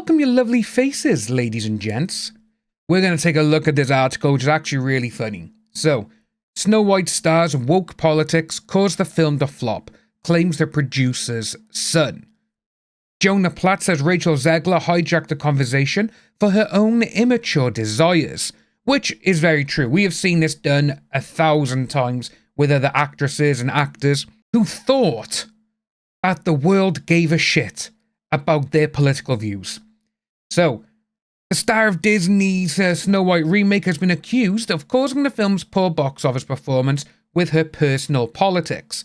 welcome your lovely faces, ladies and gents. We're going to take a look at this article, which is actually really funny. So, Snow White star's woke politics caused the film to flop, claims the producer's son. Jonah Platt says Rachel Zegler hijacked the conversation for her own immature desires, which is very true. We have seen this done 1,000 times with other actresses and actors who thought that the world gave a shit about their political views. So, the star of Disney's Snow White remake has been accused of causing the film's poor box office performance with her personal politics.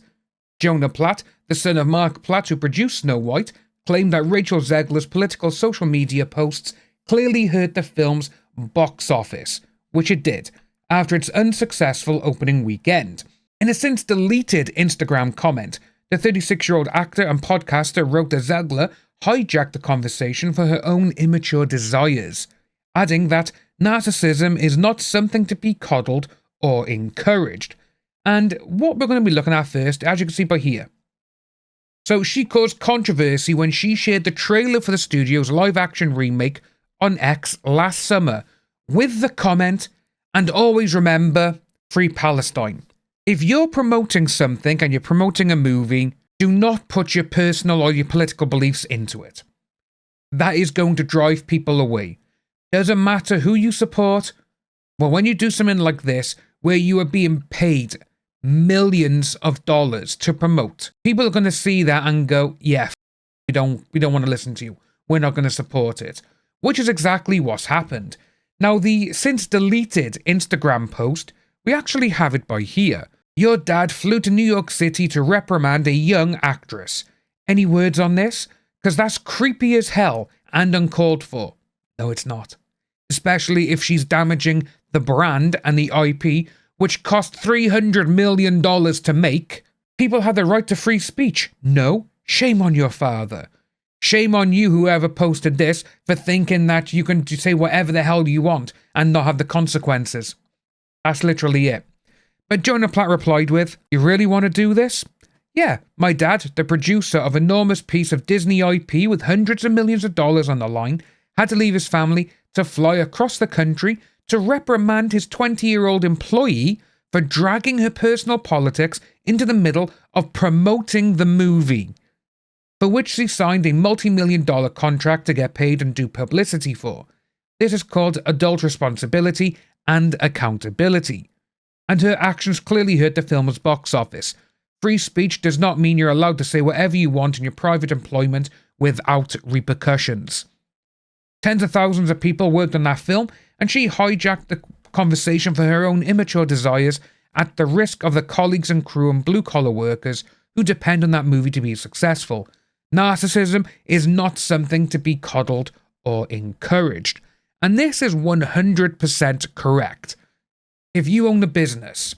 Jonah Platt, the son of Mark Platt who produced Snow White, claimed that Rachel Zegler's political social media posts clearly hurt the film's box office, which it did, after its unsuccessful opening weekend. In a since deleted Instagram comment, the 36-year-old actor and podcaster wrote that Zegler hijacked the conversation for her own immature desires, adding that narcissism is not something to be coddled or encouraged. And what we're going to be looking at first, as you can see by here. So she caused controversy when she shared the trailer for the studio's live-action remake on X last summer, with the comment, "And always remember, Free Palestine." If you're promoting something and you're promoting a movie, do not put your personal or your political beliefs into it. That is going to drive people away. Doesn't matter who you support. Well, when you do something like this, where you are being paid millions of dollars to promote, people are going to see that and go, yeah, we don't want to listen to you. We're not going to support it. Which is exactly what's happened. Now, the since deleted Instagram post, we actually have it by here. Your dad flew to New York City to reprimand a young actress. Any words on this? Because that's creepy as hell and uncalled for. No, it's not. Especially if she's damaging the brand and the IP, which cost $300 million to make. People have the right to free speech. No, shame on your father. Shame on you, whoever posted this, for thinking that you can say whatever the hell you want and not have the consequences. That's literally it. But Jonah Platt replied with, "You really want to do this? Yeah, my dad, the producer of an enormous piece of Disney IP with hundreds of millions of dollars on the line, had to leave his family to fly across the country to reprimand his 20-year-old employee for dragging her personal politics into the middle of promoting the movie, for which she signed a multi-million-dollar contract to get paid and do publicity for. This is called adult responsibility and accountability. And her actions clearly hurt the film's box office. Free speech does not mean you're allowed to say whatever you want in your private employment without repercussions. Tens of thousands of people worked on that film, and she hijacked the conversation for her own immature desires at the risk of the colleagues and crew and blue-collar workers who depend on that movie to be successful. Narcissism is not something to be coddled or encouraged. And this is 100% correct. If you own a business,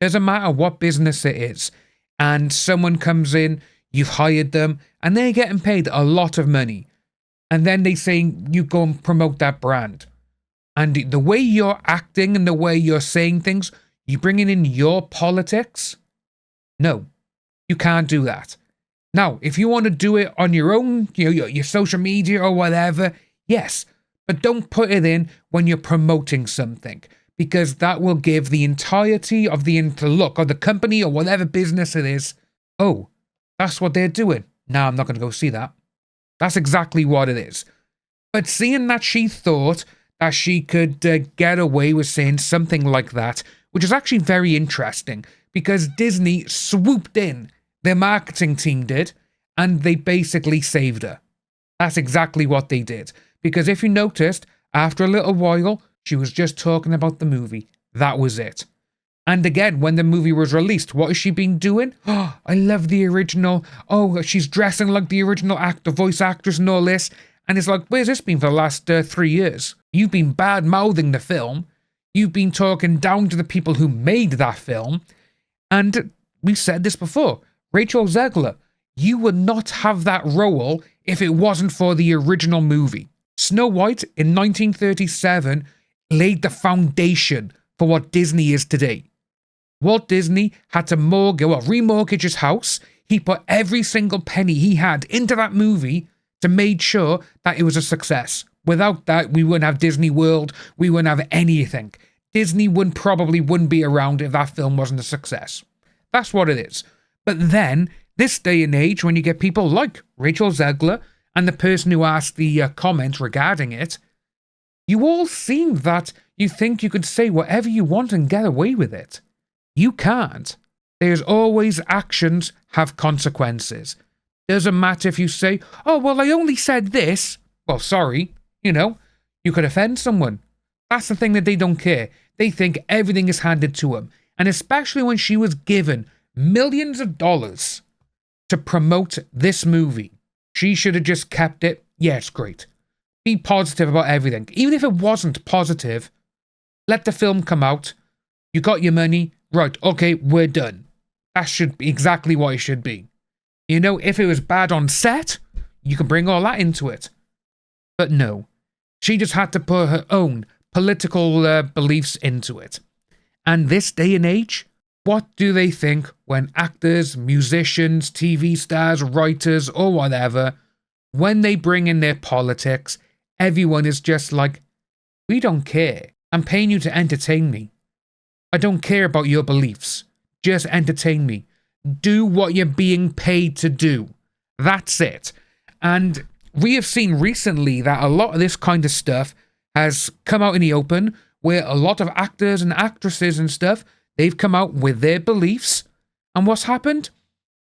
doesn't matter what business it is, and someone comes in, you've hired them, and they're getting paid a lot of money, and then they say you go and promote that brand. And the way you're acting and the way you're saying things, you bringing in your politics? No, you can't do that. Now, if you want to do it on your own, your social media or whatever, yes, but don't put it in when you're promoting something, because that will give the entirety of the look of the company or whatever business it is, oh, that's what they're doing. No, I'm not going to go see that. That's exactly what it is. But seeing that she thought that she could get away with saying something like that, which is actually very interesting, because Disney swooped in, their marketing team did, and they basically saved her. That's exactly what they did. Because if you noticed, after a little while, she was just talking about the movie. That was it. And again, when the movie was released, what has she been doing? Oh, I love the original. Oh, she's dressing like the original actor, voice actress and all this. And it's like, where's this been for the last 3 years? You've been bad-mouthing the film. You've been talking down to the people who made that film. And we said this before. Rachel Zegler, you would not have that role if it wasn't for the original movie. Snow White in 1937 laid the foundation for what Disney is today. Walt Disney had to remortgage his house. He put every single penny he had into that movie to make sure that it was a success. Without that, we wouldn't have Disney World, we wouldn't have anything. Disney probably wouldn't be around if that film wasn't a success. That's what it is. But then, this day and age, when you get people like Rachel Zegler and the person who asked the comments regarding it, you all seem that you think you could say whatever you want and get away with it. You can't. There's always actions have consequences. Doesn't matter if you say, oh, well, I only said this. Well, sorry, you could offend someone. That's the thing that they don't care. They think everything is handed to them. And especially when she was given millions of dollars to promote this movie. She should have just kept it. Yeah, it's great. Be positive about everything. Even if it wasn't positive, let the film come out. You got your money. Right, okay, we're done. That should be exactly what it should be. If it was bad on set, you can bring all that into it. But no, she just had to put her own political beliefs into it. And this day and age, what do they think when actors, musicians, TV stars, writers, or whatever, when they bring in their politics, everyone is just like, we don't care. I'm paying you to entertain me. I don't care about your beliefs. Just entertain me. Do what you're being paid to do. That's it. And we have seen recently that a lot of this kind of stuff has come out in the open, where a lot of actors and actresses and stuff, they've come out with their beliefs. And what's happened?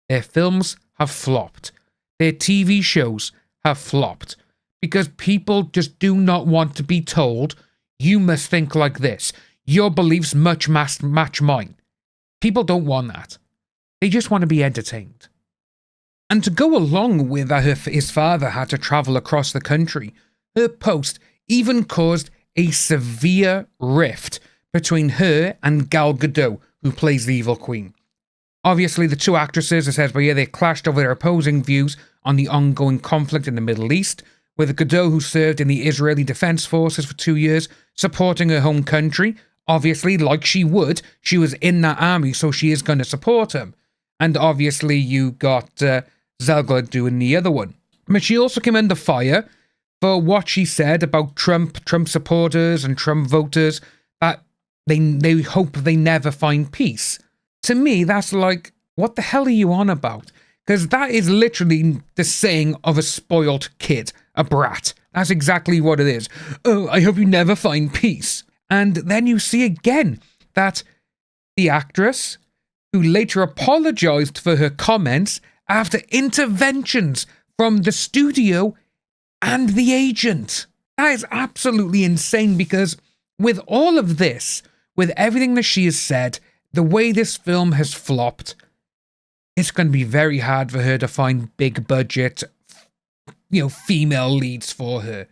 Their films have flopped. Their TV shows have flopped. Because people just do not want to be told, you must think like this. Your beliefs match mine. People don't want that. They just want to be entertained. And to go along with that his father had to travel across the country, her post even caused a severe rift between her and Gal Gadot, who plays the evil queen. Obviously, the two actresses, it says, they clashed over their opposing views on the ongoing conflict in the Middle East, with Gadot, who served in the Israeli Defense Forces for 2 years, supporting her home country. Obviously, like she would, she was in that army, so she is going to support him. And obviously, you got Zegler doing the other one. But she also came under fire for what she said about Trump supporters and Trump voters, that they hope they never find peace. To me, that's like, what the hell are you on about? Because that is literally the saying of a spoiled kid, a brat. That's exactly what it is. Oh, I hope you never find peace. And then you see again that the actress, who later apologized for her comments after interventions from the studio and the agent. That is absolutely insane, because with all of this, with everything that she has said, the way this film has flopped, it's going to be very hard for her to find big budget, female leads for her.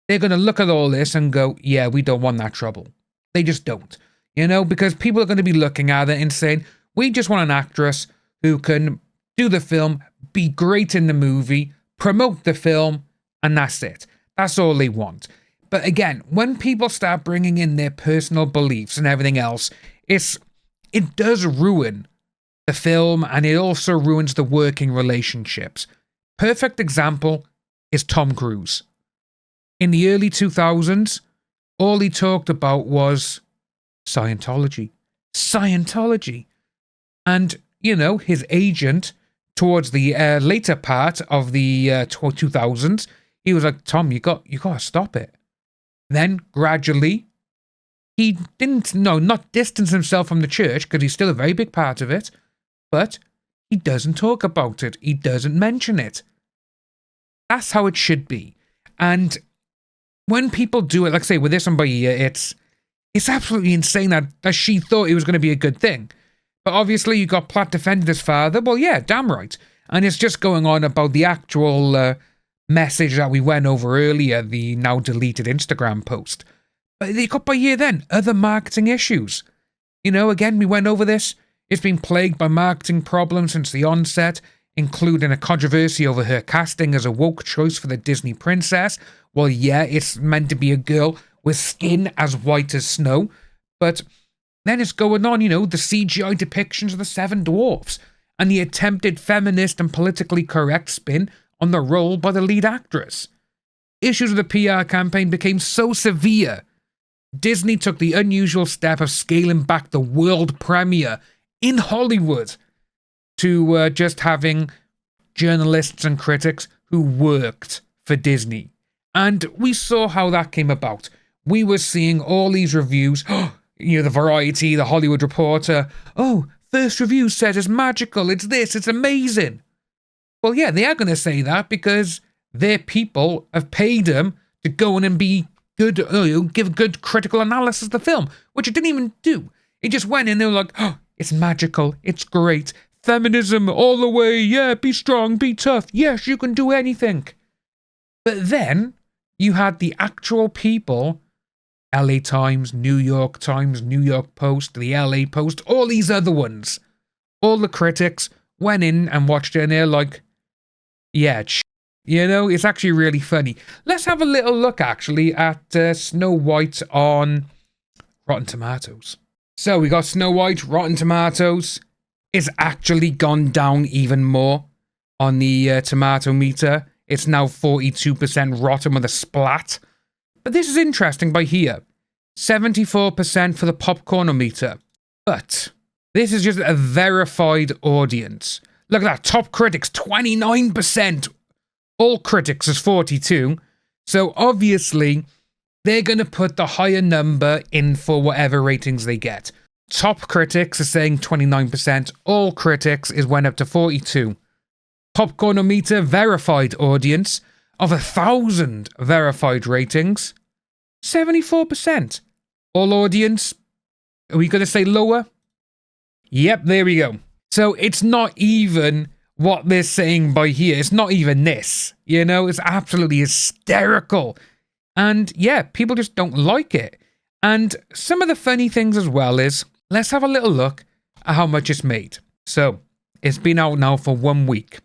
They're going to look at all this and go, yeah, we don't want that trouble. They just don't. Because people are going to be looking at it and saying, we just want an actress who can do the film, be great in the movie, promote the film, and that's it. That's all they want. But again, when people start bringing in their personal beliefs and everything else, it does ruin the film, and it also ruins the working relationships. Perfect example is Tom Cruise. In the early 2000s, all he talked about was Scientology. And, his agent, towards the later part of the 2000s, he was like, Tom, you got to stop it. Then, gradually, he not distance himself from the church, because he's still a very big part of it, but he doesn't talk about it. He doesn't mention it. That's how it should be. And when people do it, like say with this one by year, it's absolutely insane that she thought it was going to be a good thing. But obviously you got Platt defending his father. Well, yeah, damn right. And it's just going on about the actual message that we went over earlier, the now deleted Instagram post. But they got by year then other marketing issues. Again, we went over this. It's been plagued by marketing problems since the onset, including a controversy over her casting as a woke choice for the Disney princess. Well, yeah, it's meant to be a girl with skin as white as snow, but then it's going on, the CGI depictions of the Seven Dwarfs, and the attempted feminist and politically correct spin on the role by the lead actress. Issues with the PR campaign became so severe, Disney took the unusual step of scaling back the world premiere in Hollywood to just having journalists and critics who worked for Disney. And we saw how that came about. We were seeing all these reviews, the Variety, the Hollywood Reporter, first review said it's magical, it's this, it's amazing. Well, yeah, they are going to say that because their people have paid them to go in and be good, give good critical analysis of the film, which it didn't even do. It just went in, they were like, it's magical, it's great, feminism all the way, yeah, be strong, be tough, yes, you can do anything. But then you had the actual people, LA Times, New York Post, the LA Post, all these other ones, all the critics went in and watched it and they're like, yeah, it's actually really funny. Let's have a little look, actually, at Snow White on Rotten Tomatoes. So we got Snow White, Rotten Tomatoes. It's actually gone down even more on the tomato meter. It's now 42% rotten with a splat. But this is interesting by here. 74% for the popcornometer. But this is just a verified audience. Look at that. Top critics, 29%. All critics is 42. So obviously, they're going to put the higher number in for whatever ratings they get. Top critics are saying 29%. All critics is went up to 42. Popcornometer verified audience of 1,000 verified ratings, 74%. All audience, are we going to say lower? Yep, there we go. So it's not even what they're saying by here. It's not even this. It's absolutely hysterical. And yeah, people just don't like it. And some of the funny things as well is, let's have a little look at how much it's made. So it's been out now for 1 week.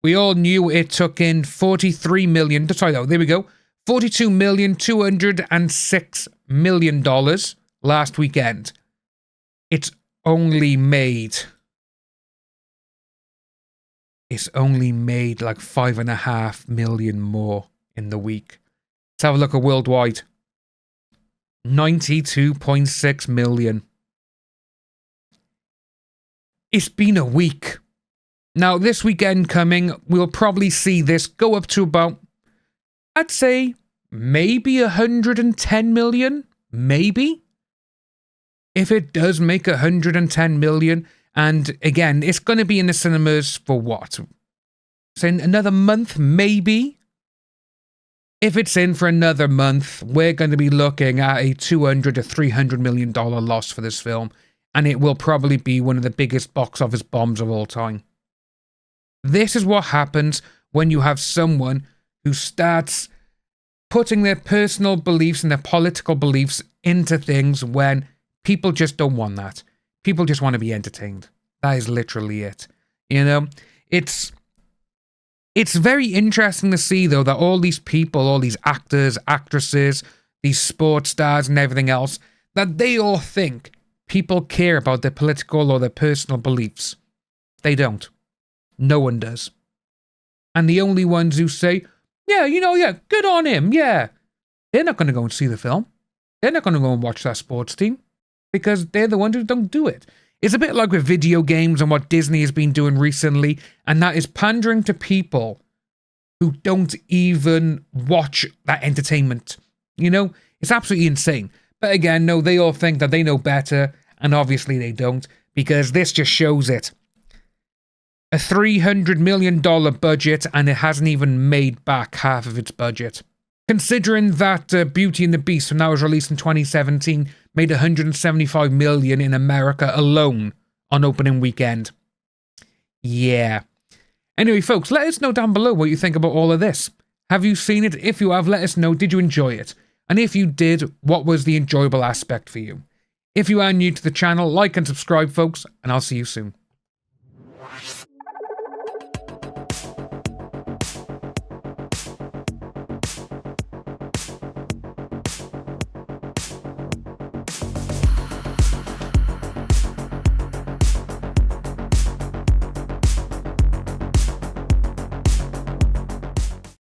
We all knew it took in $42 million $206 million last weekend. It's only made like 5.5 million more in the week. Let's have a look at worldwide. 92.6 million. It's been a week. Now, this weekend coming, we'll probably see this go up to about, I'd say, maybe 110 million. Maybe. If it does make 110 million, and again, it's going to be in the cinemas for what? So in another month, maybe? If it's in for another month, we're going to be looking at a $200 to $300 million loss for this film, and it will probably be one of the biggest box office bombs of all time. This is what happens when you have someone who starts putting their personal beliefs and their political beliefs into things when people just don't want that. People just want to be entertained. That is literally it. It's very interesting to see, though, that all these people, all these actors, actresses, these sports stars and everything else, that they all think people care about their political or their personal beliefs. They don't. No one does. And the only ones who say, yeah, good on him, yeah. They're not going to go and see the film. They're not going to go and watch that sports team because they're the ones who don't do it. It's a bit like with video games and what Disney has been doing recently, and that is pandering to people who don't even watch that entertainment. It's absolutely insane. But again, no, they all think that they know better, and obviously they don't, because this just shows it. A $300 million budget, and it hasn't even made back half of its budget. Considering that Beauty and the Beast, when that was released in 2017, made $175 million in America alone on opening weekend. Yeah. Anyway, folks, let us know down below what you think about all of this. Have you seen it? If you have, let us know. Did you enjoy it? And if you did, what was the enjoyable aspect for you? If you are new to the channel, like and subscribe, folks, and I'll see you soon.